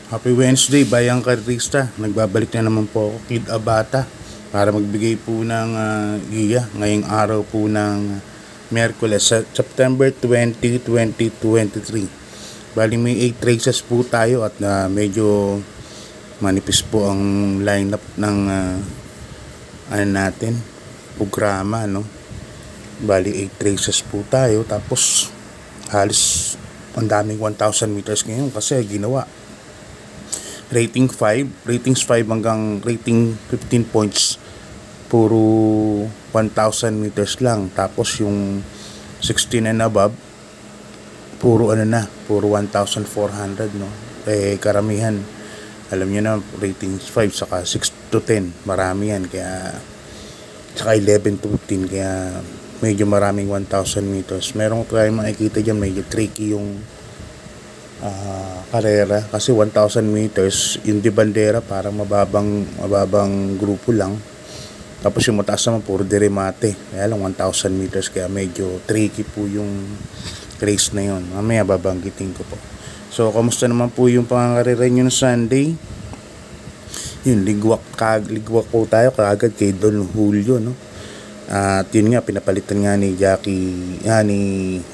Happy Wednesday, bayang karista. Nagbabalik na naman po ako, Kid Abata, para magbigay po ng giya ngayong araw po ng Miyerkules, September 20, 2023. Bali may 8 races po tayo at medyo manipis po ang lineup ng natin, programa, no? Bali 8 races po tayo, tapos halos ang daming 1,000 meters ngayon kasi ginawa ratings 5 hanggang rating 15 points, puro 1,000 meters lang. Tapos yung 16 and above, puro puro 1,400, no? Karamihan, alam nyo na, ratings 5 saka 6 to 10, marami yan, kaya saka 11 to 15, kaya medyo maraming 1,000 meters. Meron tayo makikita dyan, medyo tricky yung karera kasi 1,000 meters yung di bandera, parang mababang grupo lang, tapos yung mataas naman puro deremate, kaya lang 1,000 meters, kaya medyo tricky po yung race na yun. Mamaya babanggitin ko po. So kamusta naman po yung pangangarera nyo ng Sunday? Yun, ligwak po tayo kaagad kay Don Julio, no? At yun nga, pinapalitan nga ni Jackie, ni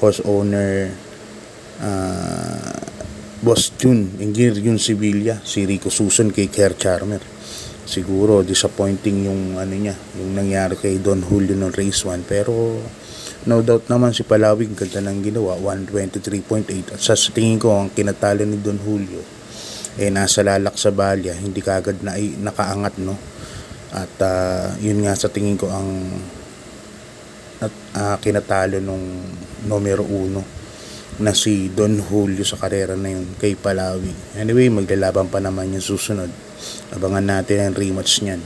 horse owner Boss June, Engineer June Sevilla, si Rico Susan kay Kerr Charmer. Siguro disappointing yung yung nangyari kay Don Julio ng race 1, pero no doubt naman si Palawig ganda ng ginawa, 123.8. At sa tingin ko ang kinatalo ni Don Julio nasa lalak sa balya, hindi kaagad na nakaangat, no? At yun nga sa tingin ko ang kinatalo nung numero 1 na si Don Julio sa karera na yun kay Palawi. Anyway, maglalaban pa naman yung susunod. Abangan natin ang rematch niyan,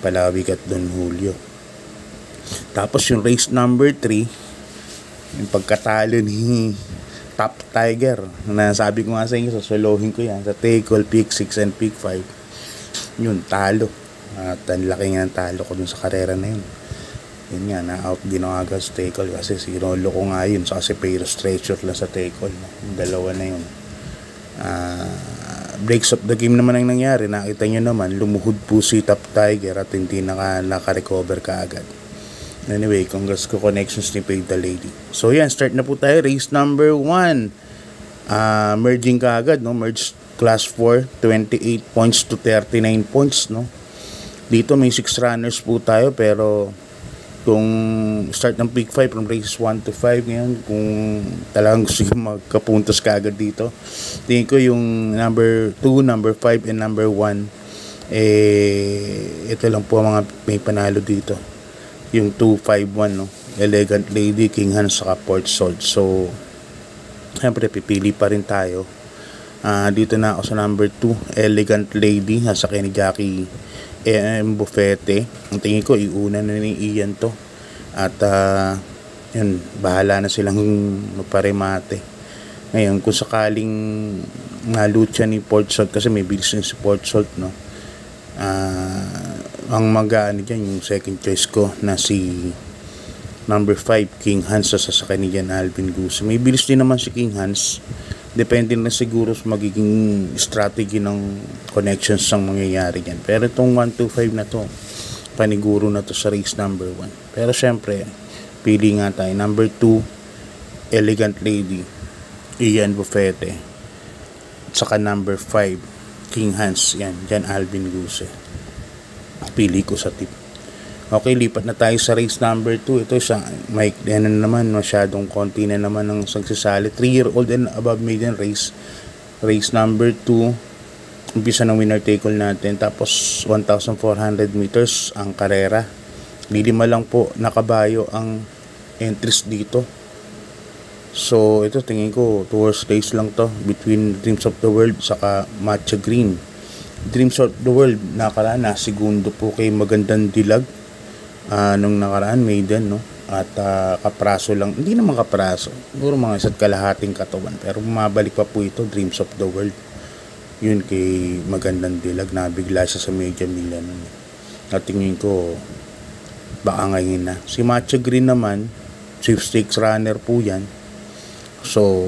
Palawi at Don Julio. Tapos yung race number 3, yung pagkatalo ni Top Tiger, na sabi ko nga sa inyo, sasolohin ko yan sa Take-All, Pick 6 and Pick 5. Yun, talo. At ang laki nga ng talo ko dun sa karera na yun. Yun nga, na-out din ako agad sa take-all kasi sinolo ko nga yun, so kasi pero stretcher lang sa take-all, no? Yung dalawa na yun. Breaks of the game naman ang nangyari, nakita nyo naman, lumuhod po si Top Tiger at hindi naka-recover kaagad. Anyway, congrats ko connections ni Pay the Lady. So yan, start na po tayo, race number 1. Merging kaagad, no? Merge class 4, 28 points to 39 points, no? Dito may 6 runners po tayo, pero kung start ng pick 5 from race 1 to 5 ngayon, kung talagang gusto yung magkapuntos kaagad dito, tingin ko yung number 2, number 5, and number 1, ito lang po mga may panalo dito. Yung 2-5-1, no? Elegant Lady, King Hans, saka Port Salt. So siyempre pipili pa rin tayo. Dito na ako sa number 2, Elegant Lady, nasa kay ni Jackie Buffete. Ang tingin ko iuna na ni Ian to, at yun, bahala na silang magparemate. Ngayon kung sakaling nalucha ni Port Salt, kasi may bilis na si Port Salt, no? Ang mag-aano dyan, yung second choice ko na si number 5, King Hans, sa sasakay ni Jan Alvin Guso. May bilis din naman si King Hans, depende na siguro sa magiging strategy ng connections ang mangyayari dyan. Pero itong 1-2-5 na to, paniguro na to sa race number 1. Pero syempre, pili nga tayo. Number 2, Elegant Lady, Ian Buffete. Saka number 5, King Hans, yan, Jan Alvin Guse. Pili ko sa tip. Okay, lipat na tayo sa race number 2. Ito sa Mike, yan na naman, masyadong konti na naman ang sagsasali. 3-year-old and above maiden race. Race number 2, umpisa ng winner take all natin. Tapos 1,400 meters ang karera. Lilima lang po nakabayo ang entries dito. So ito tingin ko 2 horse race lang to, between Dreams of the World saka Matcha Green. Dreams of the World nakaraan na segundo po kay Magandang Dilag nung nakaraan maiden, no? At kapraso lang, hindi naman kapraso, siguro mga isa't kalahating katawan, pero bumabalik pa po ito, Dreams of the World. Yun kay Magandang Dilag, nabigla siya sa Media Milan. At tingin ko baka ngayon na. Si Matcha Green naman, sweepstakes runner po yan. So,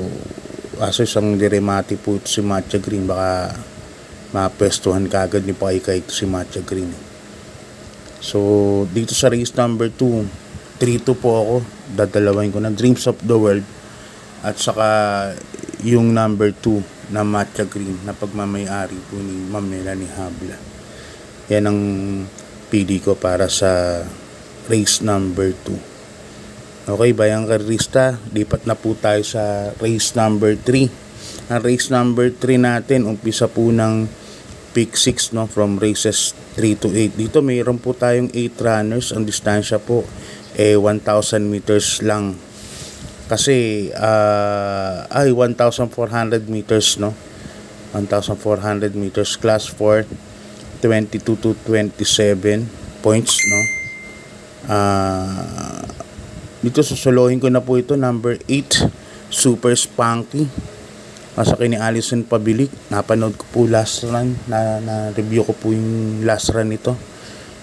aso isang diremati po si Matcha Green, baka mapwestuhan kagad ni Paikay ito si Matcha Green. So dito sa race number 2, 3-2 po ako, dadalawin ko na Dreams of the World at saka yung number 2 na Matcha Green na pagmamayari po ni Ma'am Melanie Habla. Yan ang pili ko para sa race number 2. Okay, bayang karista, lipat na po tayo sa race number 3. Ang race number 3 natin, umpisa po ng pick 6, no, from races 3 to 8. Dito mayroon po tayong 8 runners. Ang distansya po 1,000 meters lang. Kasi 1,400 meters, no. 1,400 meters class 4, 22 to 27 points, no. Dito susuluhin ko na po ito, number 8, Super Spunky. Masaki ni Alison Pabilik. Napanood ko po last run, na review ko po yung last run nito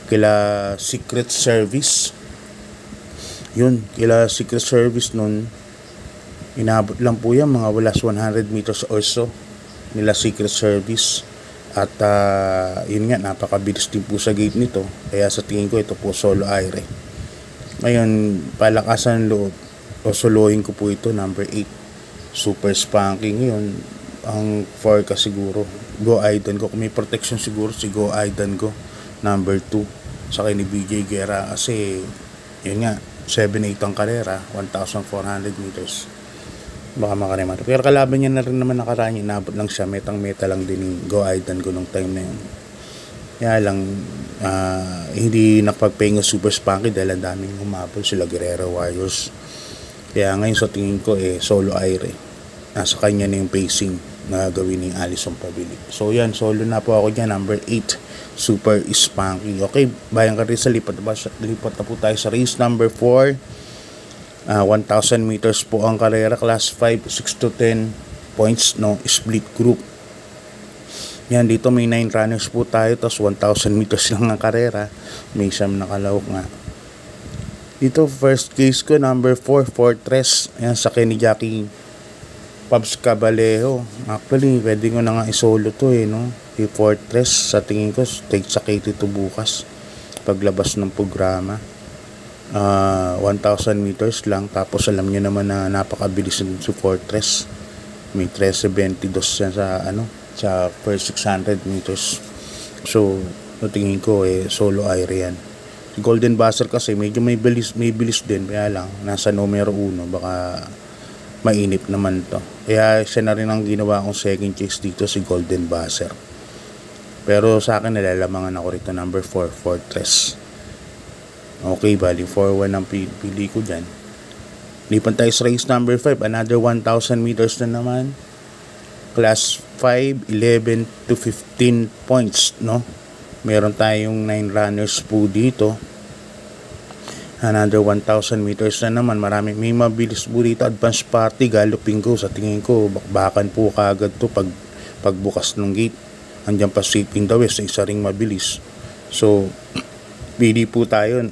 kila Secret Service. Yun, kila Secret Service nun, inabot lang po yan mga walas 100 meters or so nila Secret Service. At yun nga, napakabilis din po sa gate nito, kaya sa tingin ko ito po solo aire. Ngayon, palakasan loob, solohin ko po ito, number 8, Super Spunky. Ngayon, ang forecast siguro, Go Aidan Go. Kung may protection siguro, si Go Aidan Go, number 2, sa ni BJ Guerra. Kasi, yun nga, 7-8 ang karera, 1,400 meters. Baka makaremata. Pero kalaban niya na rin naman nakaraan, inabot lang siya, metang-meta lang din ni Go Aidan Go nung time na yun. Kaya lang, hindi nakapagpahinga Super Spunky dahil ang daming humabol sila Guerrero Warriors. Kaya ngayon sa tingin ko solo aire. Nasa kanya na yung pacing na gawin ni Alison Pabilik. So yan, solo na po ako dyan, number 8, Super Spunky. Okay, bayang karisa, lipat na po tayo sa race number 4. 1,000 meters po ang karera, class 5, 6 to 10 points, no, split group. Yan, dito may 9 runners po tayo, tapos 1,000 meters lang ang karera. May isang nakalawak nga. Dito, first case ko, number 4, Fortress. Ayan, sa ni Jackie Pabs Cabalejo. Actually, pwede ko na nga isolo to no. Yung Fortress, sa tingin ko, take sa K2 bukas. Paglabas ng programa. 1,000 meters lang. Tapos alam nyo naman na napakabilis ng si Fortress. May 13.22 yan sa first 600 meters. So, tingin ko, solo aire yan. Si Golden Buzzer kasi medyo may bilis din, kaya lang nasa numero 1, baka mainip naman to. Kaya siya na rin ang ginawa kong second chase dito, si Golden Buzzer. Pero sa akin nalalamangan ako rito, number 4, Fortress. Okay, bali 4-1 ang pili ko dyan. Lipan tayo sa race number 5, another 1,000 meters na naman. Class 5, 11 to 15 points, no? Meron tayong 9 runners po dito. Another 1,000 meters na naman. May mabilis po dito. Advance Party, Galloping Go. Sa tingin ko, bakbakan po kagad to pagbukas ng gate. Andiyan pa Sweeping the West, isa ring mabilis. So, pili po tayo.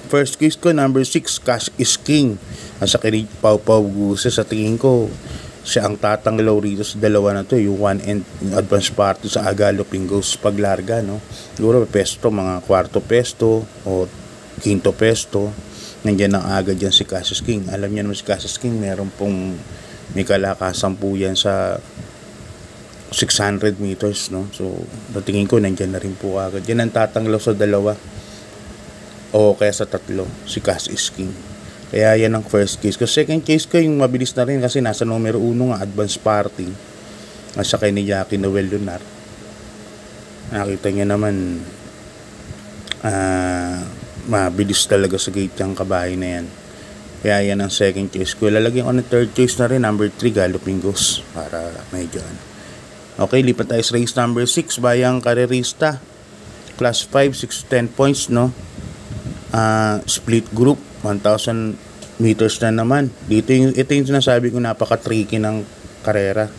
First case ko, number 6, Cash is King. Sa kini Pau Guse, sa tingin ko, siya ang tatanglaw rito sa dalawa na to, yung 1 and Advance Party sa Galloping Goes paglarga, no. Siguro pesto, mga kwarto pesto o quinto pesto. Nandiyan ang aga dyan si Cassius King. Alam niya naman si Cassius King, may kalakasan po yan sa 600 meters, no. So, natingin ko nandiyan na rin po agad. Yan ang tatanglaw sa dalawa o kaya sa tatlo, si Cassius King. Kaya yan ang first case ko. Second case ko, yung mabilis na rin kasi nasa numero 1 nga, Advance Party. Nasa kay ni Jackie Noel Lunar. Nakita niya naman, mabilis talaga sa gate yung kabahay na yan. Kaya yan ang second choice ko. Lalagyan ko ng third choice na rin, number 3, Galloping Goes. Para medyo Okay, lipat tayo sa race number 6, Bayang Karerista. Class 5, 6 to 10 points, no? Split group, 1,000 meters na naman. Ito yung sinasabi ko, napaka-tricky ng karera.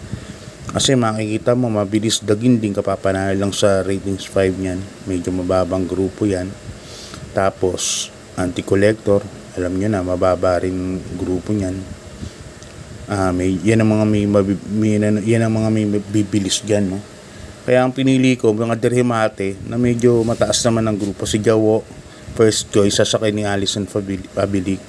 Kasi makikita mo, mabilis daginding, kapapanalo lang sa ratings 5 niyan. Medyo mababang grupo yan. Tapos, anti-collector, alam nyo na, mababa rin grupo niyan. Yan ang mga may bibilis dyan, no? Kaya ang pinili ko, mga Derhemate na medyo mataas naman ng grupo. Si Jawo, first choice, sasakay ni Allison Pabilik.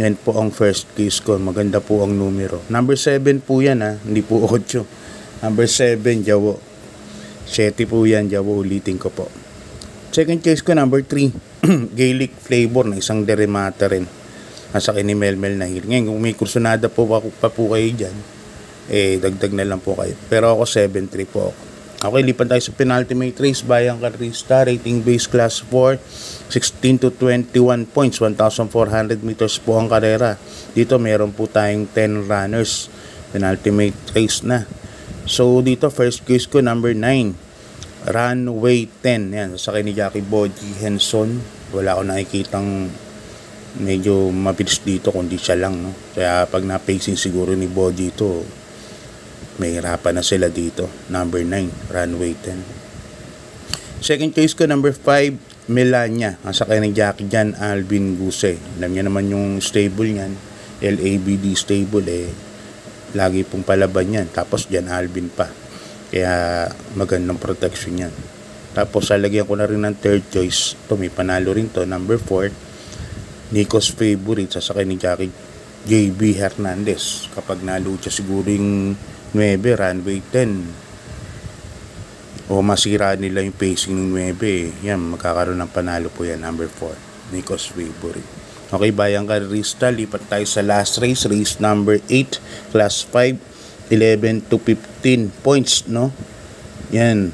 Yan po ang first case ko. Maganda po ang numero. Number 7 po yan ha, hindi po 8. Number 7, Jawo. 7 po yan, Jawo. Ulitin ko po. Second case ko, number 3. Gaelic flavor na isang Derhemate rin. Sasakay ni Melmel Nahir. Ngayon, kung may kursunada po pa po kayo dyan, dagdag na lang po kayo. Pero ako 7-3 po ako. Okay, lipan tayo sa penultimate race. Bayang Karista, rating base class 4, 16 to 21 points, 1,400 meters po ang karera. Dito meron po tayong 10 runners. Penultimate race na. So dito first case ko, number 9, Runway 10. Yan, sasakay ni Jackie Boji Henson. Wala ako nakikitang medyo mabilis dito kundi siya lang, no? Kaya pag na-pacing siguro ni Boji ito, may hirapan na sila dito. Number 9, Runway 10. Second case ko, number 5, Melania. Ang sakay ng Jackie Jan Alvin Guse. Alam niya naman yung stable niyan, LABD stable, lagi pong palaban yan. Tapos Jan Alvin pa. Kaya magandang protection yan. Tapos lalagyan ko na rin ng third choice. Ito, may panalo rin to. Number 4, Nico's Favorite. Sasakay ni Jackie JB Hernandez. Kapag nalucha siguro yung 9, Runway 10, o masira nila yung pacing ng 9, yan, magkakaroon ng panalo po yan. Number 4, Nico's Favorite. Okay, Bayang Karista, lipat tayo sa last race, race number 8, class 5, 11 to 15 points, no? Yan,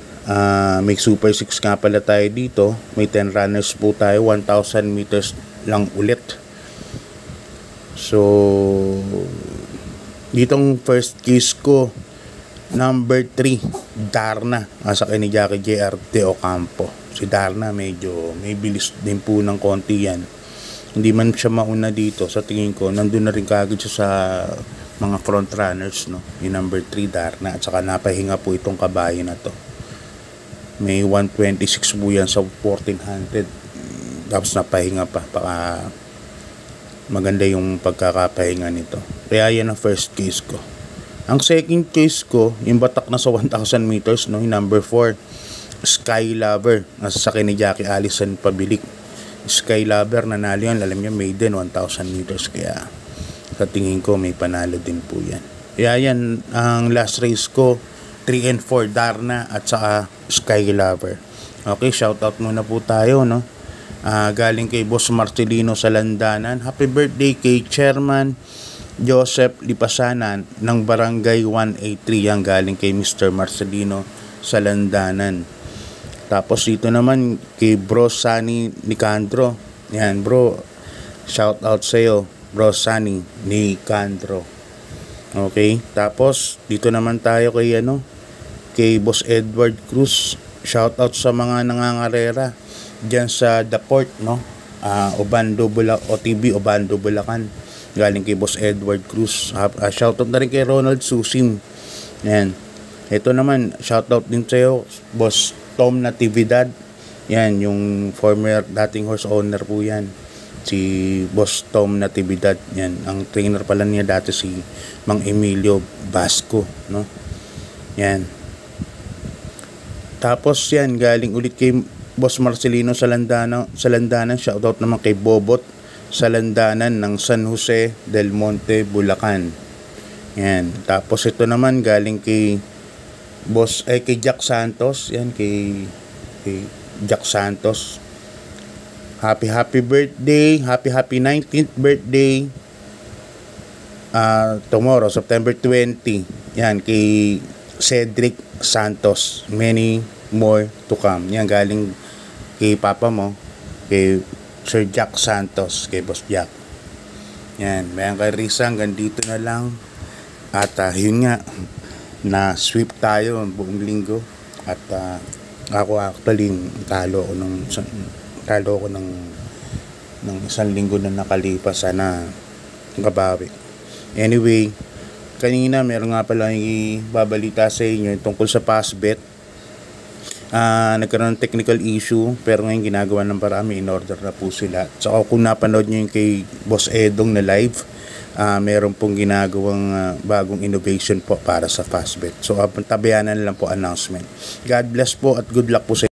may Super 6 nga pala tayo dito. May 10 runners po tayo, 1,000 meters lang ulit. So ditong first case ko, number 3, Darna. Masakay ni Jackie JR de Ocampo. Si Darna medyo may bilis din po ng konti yan. Hindi man siya mauna dito, sa tingin ko nandun na rin kagad siya sa mga front runners, no? Yung number 3, Darna. At saka napahinga po itong kabayo na to. May 126 po yan sa 1,400. Tapos napahinga pa. Baka maganda yung pagkakapahinga nito. Kaya yan ang first case ko. Ang second case ko, yung batak na sa 1,000 meters, no? Yung number 4, Sky Lover. Nasasakay ni Jackie Allison Pabilik. Sky Lover, nanalo yan. Alam niya, maiden 1,000 meters. Kaya sa tingin ko, may panalo din po yan. Kaya yan, ang last race ko, 3 and 4, Darna at saka Sky Lover. Okay, shoutout muna po tayo, no? Galing kay Boss Marcelino sa Landanan. Happy birthday kay Chairman Joseph Lipasanan ng Barangay 183. Yan, galing kay Mr. Marcelino sa Landanan. Tapos dito naman kay Bro Sunny Nicandro. Yan bro, shout out sa iyo, Bro Sunny Nicandro. Okay, tapos dito naman tayo kay kay Boss Edward Cruz. Shout out sa mga nangangarera diyan sa The Port, no? Obando OTB Obando Bulacan. Galing kay Boss Edward Cruz. Shoutout na rin kay Ronald Susim. Yan. Ito naman, shoutout din sa iyo, Boss Tom Natividad. Yan, yung former dating horse owner po yan. Si Boss Tom Natividad. Yan, ang trainer pala niya dati si Mang Emilio Basco, no? Yan. Tapos yan, galing ulit kay Boss Marcelino sa Landanan. Shoutout naman kay Bobot sa Landanan ng San Jose del Monte, Bulacan. Yan. Tapos ito naman galing kay kay Jack Santos. Yan, kay Jack Santos. Happy birthday. Happy 19th birthday. Tomorrow, September 20. Yan, kay Cedric Santos. Many more to come. Yan, galing kay Papa mo, kay Sir Jack Santos, kay Boss Jack. Yan, mayang kay Risa, hanggang dito na lang. At yun nga, na sweep tayo buong linggo. At ako actually talo ko ng isang linggo na nakalipas. Sana kabawi. Anyway, kanina meron nga pala ibabalita sa inyo tungkol sa PASBet. Nagkaroon ng technical issue, pero ngayon ginagawa ng parami, in order na po sila. So kung napanood nyo yung kay Boss Edong na live, meron pong ginagawang bagong innovation po para sa fast bet. So tabayanan lang po announcement. God bless po at good luck po sa